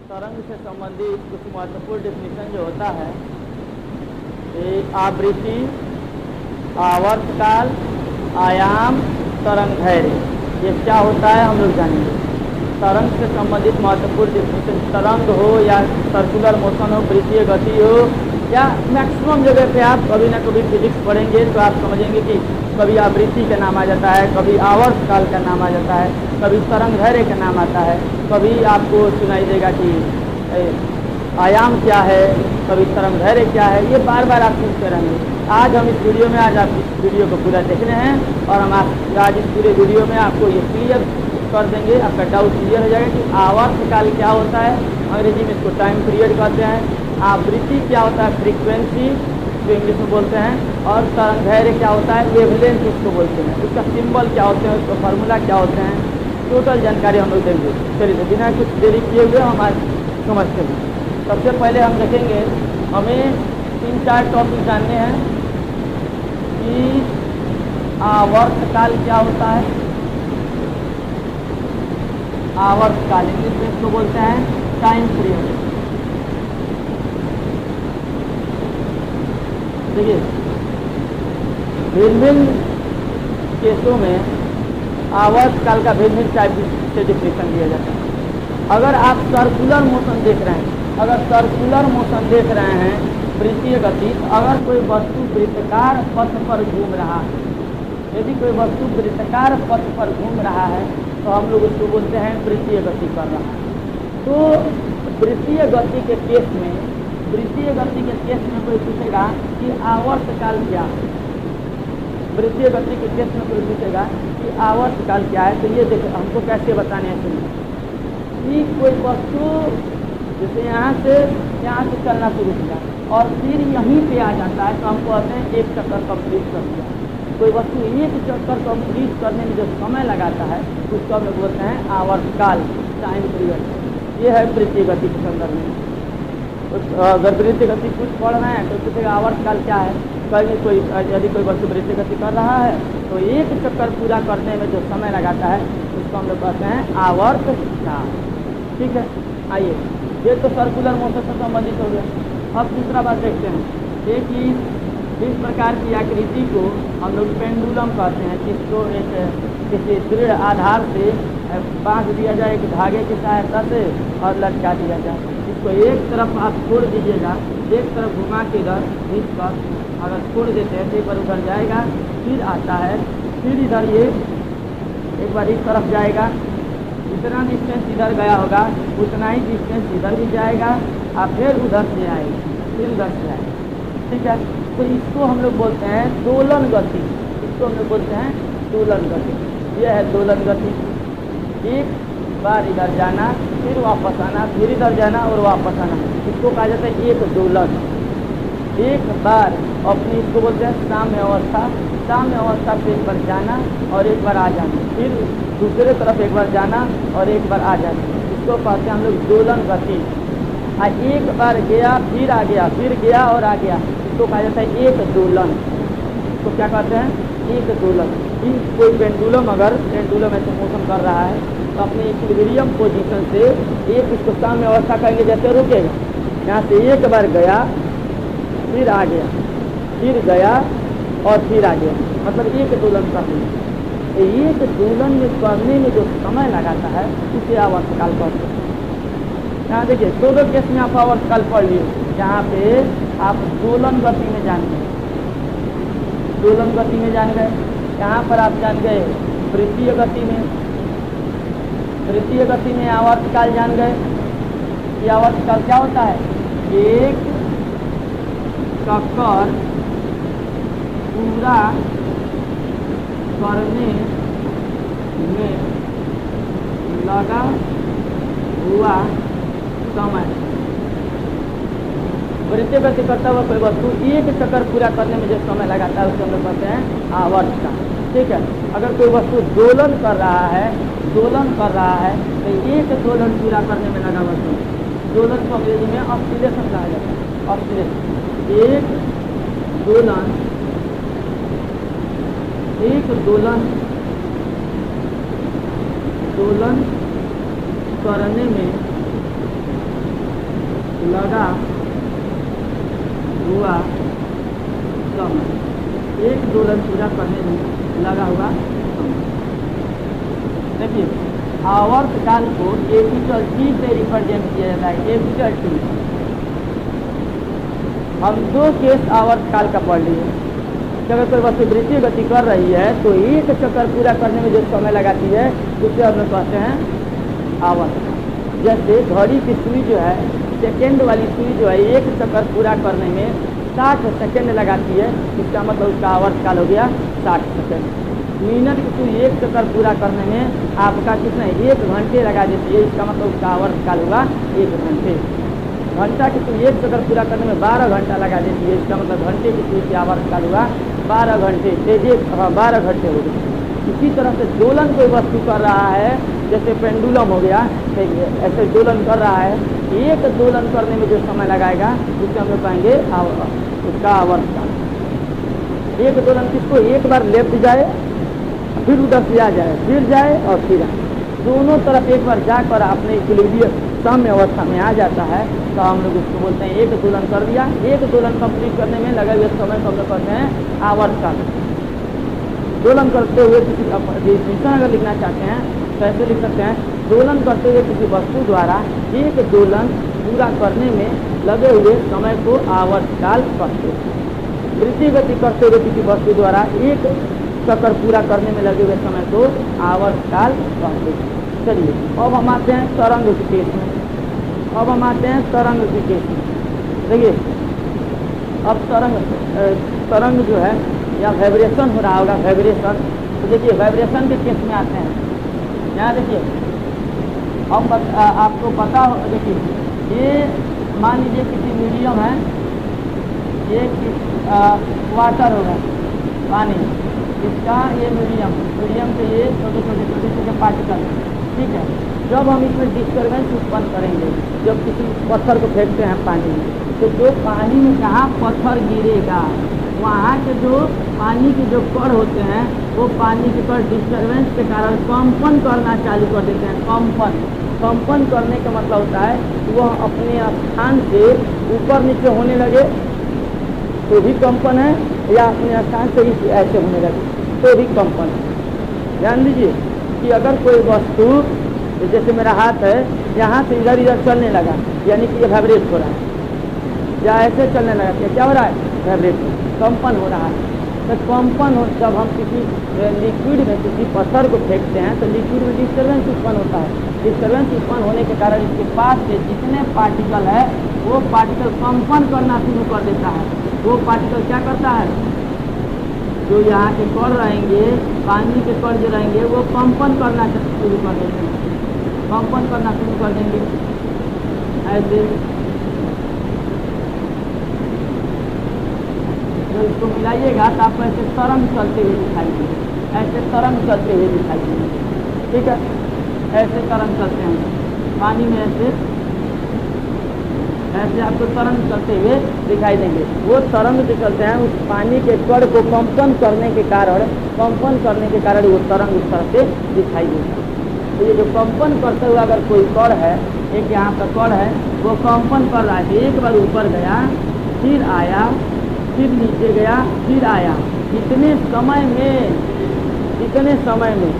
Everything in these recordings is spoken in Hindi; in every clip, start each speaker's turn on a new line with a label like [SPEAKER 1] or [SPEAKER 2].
[SPEAKER 1] तरंग से संबंधित कुछ महत्वपूर्ण डेफिनेशन जो होता है, आवृत्ति, आवर्तकाल, आयाम, तरंग धैर्य, ये क्या होता है हम लोग जानेंगे। तरंग से संबंधित महत्वपूर्ण डेफिनेशन, तरंग हो या सर्कुलर मोशन हो, वृत्तीय गति हो, या मैक्सिमम जगह पे आप कभी ना कभी फिजिक्स पढ़ेंगे तो आप समझेंगे कि कभी आवृत्ति का नाम आ जाता है, कभी आवर्तकाल का नाम आ जाता है, कभी तरंग धैर्य का नाम आता है, कभी आपको सुनाई देगा कि आयाम क्या है, कभी तरंग धैर्य क्या है, ये बार बार आप सुनते रहेंगे। आज हम इस वीडियो में आज आप इस वीडियो को पूरा देख रहे हैं और हम आज इस पूरे वीडियो में आपको ये क्लियर कर देंगे, आपका डाउट क्लियर हो जाएगा कि आवर्तकाल क्या होता है, अंग्रेजी में इसको टाइम पीरियड कहते हैं, आवृत्ति क्या होता है, फ्रीक्वेंसी जो इंग्लिश में बोलते हैं, और तरंग धैर्य क्या होता है, वेवलेंथ इसको बोलते हैं, उसका सिंबल क्या होते हैं, उसका फार्मूला क्या होते हैं, टोटल जानकारी हम लोग देंगे। चलिए तो बिना कुछ देरी किए हुए हम आज समझते हैं। सबसे पहले हम देखेंगे, हमें 3-4 टॉपिक जानने हैं कि आवर्तकाल क्या होता है। आवर्तकाल इंग्लिश में इसको बोलते हैं टाइम पीरियड। देखिए, भिन्न भिन्न केसों में आवर्तकाल का भिन्न भिन्न टाइप से डिफिनेशन दिया जाता है। अगर आप सर्कुलर मोशन देख रहे हैं, वृत्तीय गति, अगर कोई वस्तु वृत्ताकार पथ पर घूम रहा है, यदि कोई वस्तु वृत्ताकार पथ पर घूम रहा है तो हम लोग उसको बोलते हैं वृत्तीय गति कर रहा है। तो वृत्तीय गति के केस में कोई पूछेगा कि आवर्तकाल क्या है, वृत्तीय गति के केस में कोई पूछेगा कि आवर्तकाल क्या है, तो ये देखो हमको कैसे बताने हैं। सुनिए कि कोई वस्तु जैसे यहाँ से चलना शुरू किया और फिर यहीं पे आ जाता है तो हम कहते हैं एक चक्कर कंप्लीट कर दिया। कोई वस्तु एक चक्कर कंप्लीट करने में जो समय लगाता है उसको हम लोग बोलते हैं आवर्तकाल, टाइम पीरियड। ये है वृत्तीय गति के संदर्भ में। अगर वृत्तीय गति कुछ पढ़ रहे हैं तो पूछेगा आवर्तकाल क्या है, कहीं यदि कोई वस्तु वृत्तीय गति कर रहा है तो एक चक्कर पूरा करने में जो समय लगाता है उसको हम लोग कहते हैं आवर्तकाल। ठीक है, आइए, ये तो सर्कुलर मोशन से संबंधित हो गया। अब दूसरा बात देखते हैं, इस प्रकार की आकृति को हम लोग पेंडुलम कहते हैं, जिसको किसी दृढ़ आधार से बांध दिया जाए एक धागे की सहायता से और लटका दिया जाए। इसको एक तरफ आप छोड़ दीजिएगा, एक तरफ घुमा के इधर इस पर अगर छोड़ देते हैं तो एक बार उधर जाएगा, फिर आता है, फिर इधर ये एक बार इस तरफ जाएगा, जितना डिस्टेंस इधर गया होगा उतना ही डिस्टेंस इधर भी जाएगा और फिर उधर से आएगा, फिर उधर से आएगा। ठीक है, तो इसको हम लोग बोलते हैं दोलन गति। यह है दोलन गति। एक बार इधर जाना, फिर वापस आना, फिर इधर जाना और वापस आना, इसको कहा जाता है एक दोलन। एक बार अपनी इसको बोलते हैं साम्य अवस्था से एक बार जाना और एक बार आ जाना, फिर दूसरे तरफ एक बार जाना और एक बार आ जाना, इसको कहते हैं हम लोग दोलन गति। एक बार गया, फिर आ गया, फिर गया और आ गया, इसको कहा जाता है एक दोलन। तो क्या कहते हैं, एक दोलन। कोई पेंडुलम ऐसे मोशन कर रहा है तो अपने इक्विलिब्रियम पोजीशन से एक इसको साम्य अवस्था कहेंगे, जैसे रुकेगा, यहाँ से एक बार गया, फिर आ गया, फिर गया और फिर आ गया, मतलब एक दोलन करने। एक दोलन में करने में जो समय लगाता है उसे आवर्तकाल कहते हैं। यहाँ देखिए, दो केस में आप आवर्तकाल पढ़ लिए, जहाँ पे आप दोलन गति में जान गए, यहाँ पर आप जान गए वृत्तीय गति में आवर्तकाल जान गए कि आवर्तकाल क्या होता है, एक चक्कर पूरा करने में लगा हुआ समय। वृत्तीय गति करता हुआ कोई वस्तु एक चक्कर पूरा करने में जो समय लगाता है उसको हम लोग कहते हैं आवर्तकाल। ठीक है, अगर कोई वस्तु दोलन कर रहा है तो एक दोलन पूरा करने में लगा हुआ समय, दोलन को अंग्रेजी में ऑस्सिलेशन कहा जाता है। ऑस्सिलेशन, एक दोलन करने में लगा हुआ समय, एक दोलन पूरा करने में लगा हुआ समय। देखिए आवर्त काल को कैपिटल टी से रिप्रेजेंट किया जाता है, कैपिटल टी। हम दो केस आवर्त काल का पढ़ लिए। जब कोई वस्तु वृत्तीय गति कर रही है तो एक चक्कर पूरा करने में जो समय लगाती है उसे हम लोग कहते हैं आवर्त। जैसे घड़ी की सुई जो है, सेकेंड वाली सुई जो है, एक चक्कर पूरा करने में 60 सेकेंड लगाती है, इसका मतलब उसका आवर्त काल हो गया 60 सेकेंड। मिनट की सुई एक चक्कर पूरा करने में आपका कितना 1 घंटे लगा देती है, इसका मतलब उसका आवर्त काल होगा 1 घंटे। घंटा की सुई एक चक्कर पूरा करने में 12 घंटा लगा देती है, इसका मतलब घंटे की सुई की आवर्त काल हुआ 12 घंटे। 12 घंटे हो गए। इसी तरह से दोलन कोई वस्तु कर रहा है, जैसे पेंडुलम हो गया, ऐसे दोलन कर रहा है, एक दोलन करने में जो समय लगाएगा उसे हम लोग कहेंगे उसका आवर्त काल। एक दोलन किसको, एक बार लेफ्ट जाए फिर उधर से आ जाए, फिर जाए और फिर आए, दोनों तरफ एक बार जाकर अपने इक्विलिब्रियम साम्य अवस्था में आ जाता है, तो हम लोग उसको बोलते हैं एक दोलन कर दिया। एक दोलन कंप्लीट करने में लगे हुए समय को हम लोग कहते हैं आवर्त काल। दोलन करते हुए किसी डिफिनेशन अगर लिखना चाहते हैं तो ऐसे लिख सकते हैं, दोलन करते हुए किसी वस्तु द्वारा एक दोलन पूरा करने में लगे हुए समय को आवर्त काल कहते हैं। वृत्तीय गति करते हुए किसी वस्तु द्वारा एक चक्कर पूरा करने में लगे हुए समय को आवर्त काल कहते हैं। चलिए अब हम आते हैं तरंग के केस में। अब हम आते हैं तरंग के केस में। देखिए अब तरंग जो है या वाइब्रेशन हो रहा होगा, वाइब्रेशन। तो देखिए वाइब्रेशन के केस में आते हैं। यहाँ देखिए हम आपको पता हो, देखिए ये मान लीजिए किसी मीडियम है, ये वाटर होगा, पानी, इसका ये मीडियम से ये छोटे पार्टिकल, ठीक है। जब हम इसमें डिस्टर्बेंस उत्पन्न करेंगे, जब किसी पत्थर को फेंकते हैं पानी में, तो जो पानी में जहाँ पत्थर गिरेगा वहाँ के जो पानी के जो कण होते हैं वो पानी के कण डिस्टर्बेंस के कारण कंपन करना चालू कर देते हैं। कंपन करने का मतलब होता है कि वह अपने स्थान से ऊपर नीचे होने लगे तो भी कंपन है, या अपने स्थान से ऐसे होने लगे तो भी कंपन है। ध्यान दीजिए कि अगर कोई वस्तु, जैसे मेरा हाथ है, यहाँ से इधर चलने लगा, यानी कि ये वाइब्रेट हो रहा है, या ऐसे चलने लगा, क्या हो रहा है, वाइब्रेट, कंपन हो रहा है। तो कंपन हो, जब हम किसी लिक्विड में किसी पत्थर को फेंकते हैं तो लिक्विड में डिस्टर्बेंस उत्पन्न होता है। डिस्टर्बेंस उत्पन्न होने के कारण इसके पास से जितने पार्टिकल है वो पार्टिकल कंपन करना शुरू कर देता है। वो पार्टिकल क्या करता है, जो यहाँ के कण रहेंगे, पानी के कण जो रहेंगे, वो कंपन करना शुरू कर देते हैं, कंपन करना शुरू कर देंगे। ऐसे तो इसको मिलाइएगा तो आपको ऐसे तरंग चलते हुए दिखाई देंगे, ऐसे तरंग चलते हुए दिखाई देंगे, ठीक है। ऐसे तरंग चलते हैं पानी में, ऐसे आपको तरंग चलते हुए दिखाई देंगे। वो तरंग जो चलते हैं उस पानी के कण को कंपन करने के कारण वो तरंग उस तरह से दिखाई देगा। तो ये जो कंपन करते हुए अगर कोई कण है, एक यहाँ पर कण है, वो कंपन कर रहा है, एक बार ऊपर गया, फिर आया, फिर नीचे गया, फिर आया, इतने समय में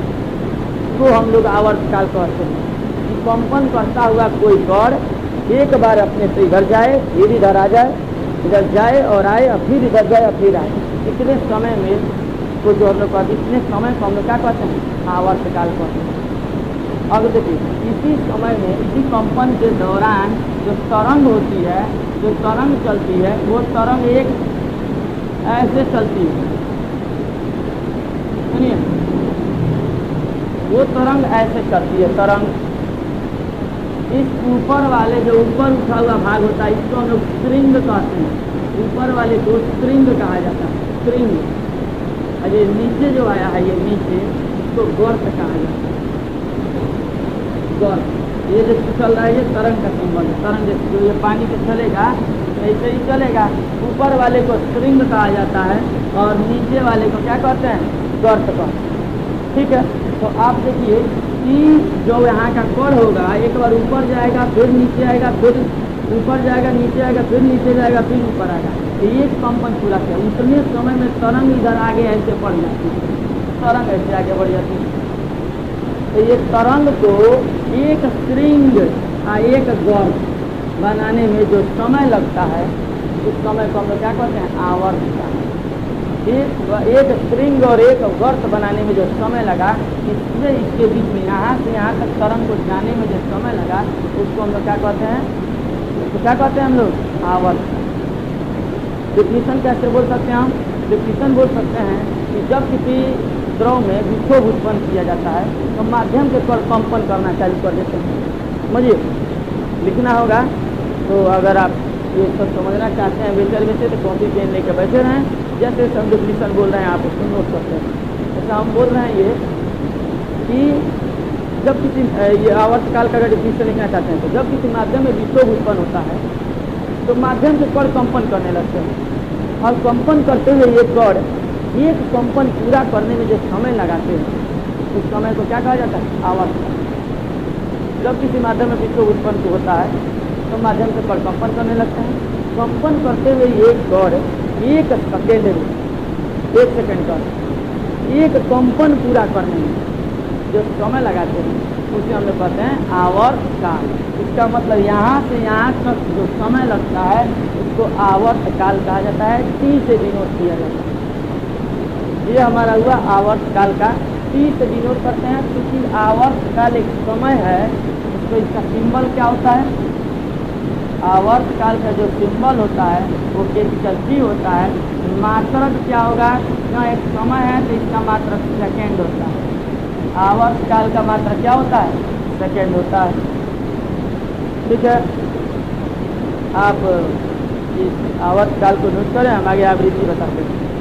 [SPEAKER 1] तो हम लोग आवर्त काल कहते हैं कि कंपन करता हुआ कोई कण एक बार अपने से इधर जाए, फिर इधर आ जाए, इधर जाए और आए, और फिर इधर जाए और फिर आए, इतने समय में तो जो हम लोग कहते हैं, इतने समय को हम लोग क्या कहते हैं, आवर्त काल कहते हैं। अब देखिए इसी समय में, इसी कंपन के दौरान जो तरंग होती है, जो तरंग चलती है, वो तरंग एक ऐसे चलती है, सुनिए, वो तरंग ऐसे चलती है। तरंग इस ऊपर वाले जो ऊपर उठा हुआ भाग होता है, इसको हम लोग स्ट्रिंग कहते हैं। ऊपर वाले को स्ट्रिंग कहा जाता है, स्ट्रिंग। और ये नीचे जो आया है, ये नीचे, इसको गर्त कहा जाता है, गर्त। ये जो चल रहा है ये तरंग का सिंबल है। तरंग जो ये पानी पे चलेगा ऐसे ही चलेगा। ऊपर वाले को स्ट्रिंग कहा जाता है और नीचे वाले को क्या कहते हैं, गर्त कहते हैं, ठीक है। तो आप देखिए कि जो यहाँ का कण होगा, एक बार ऊपर जाएगा, फिर नीचे आएगा, फिर ऊपर जाएगा, नीचे आएगा, फिर नीचे जाएगा, फिर ऊपर आएगा। तो एक कंपन पूरा किया, उतने समय में तरंग इधर आगे ऐसे बढ़ जाती है, तरंग ऐसे आगे बढ़ जाती है। तो ये तरंग को एक स्ट्रिंग एक गर्त बनाने में जो समय लगता है, उस समय को हम लोग क्या कहते हैं? आवर्त। एक स्ट्रिंग और एक गर्त बनाने में जो समय लगा, इससे इसके बीच में यहाँ से यहाँ तक तरंग को जाने में जो समय लगा, उसको हम लोग क्या कहते हैं? तो क्या कहते हैं हम लोग? आवर्त। डिफिनेशन कैसे बोल सकते हैं हम? डिफिनेशन बोल सकते हैं कि जब किसी द्रव में विक्षोभ उत्पन्न किया जाता है तो माध्यम के पर कंपन करना चालू कर देते हैं। समझिए, लिखना होगा। तो अगर आप ये सब समझना चाहते हैं वैसे तो कॉपी पेन लेकर बैठे रहें, जैसे सब डिफिनेशन बोल रहे हैं आप उसको नोट करते हैं। ऐसा हम बोल रहे हैं ये कि जब किसी ये आवर्तकाल का अगर डिफिनेशन लिखना चाहते हैं तो जब किसी माध्यम में विक्षोभ उत्पन्न होता है तो माध्यम के कण कंपन करने लगते हैं, और कंपन करते हुए ये कण एक कंपन पूरा करने में जो समय लगाते हैं, उस समय को क्या कहा जाता है? आवर्त। जब किसी माध्यम में विक्षोभ उत्पन्न होता है तो माध्यम से कण कंपन करने लगते हैं। कंपन करते हुए एक कण एक सेकेंड में, 1 सेकेंड का एक कंपन पूरा करने में जो समय लगाते हैं, उसे हम लोग कहते हैं आवर्तकाल। इसका मतलब यहाँ से यहाँ तक जो समय लगता है उसको आवर्तकाल कहा जाता है। टी से डिनोट किया जाता है। ये हमारा हुआ आवर्तकाल का। टी से डिनोट करते हैं क्योंकि आवर्तकाल एक समय है, उसको इसका सिंबल क्या होता है? आवर्तकाल का जो सिंबल होता है वो कैपिटल टी होता है। मात्रक क्या होगा? यहाँ एक समय है तो इसका मात्रक सेकेंड होता है। आवर्तकाल का मात्रक क्या होता है? सेकेंड होता है। ठीक है, आप इस आवर्तकाल को नोट करें, हम आगे आवृत्ति बताते हैं।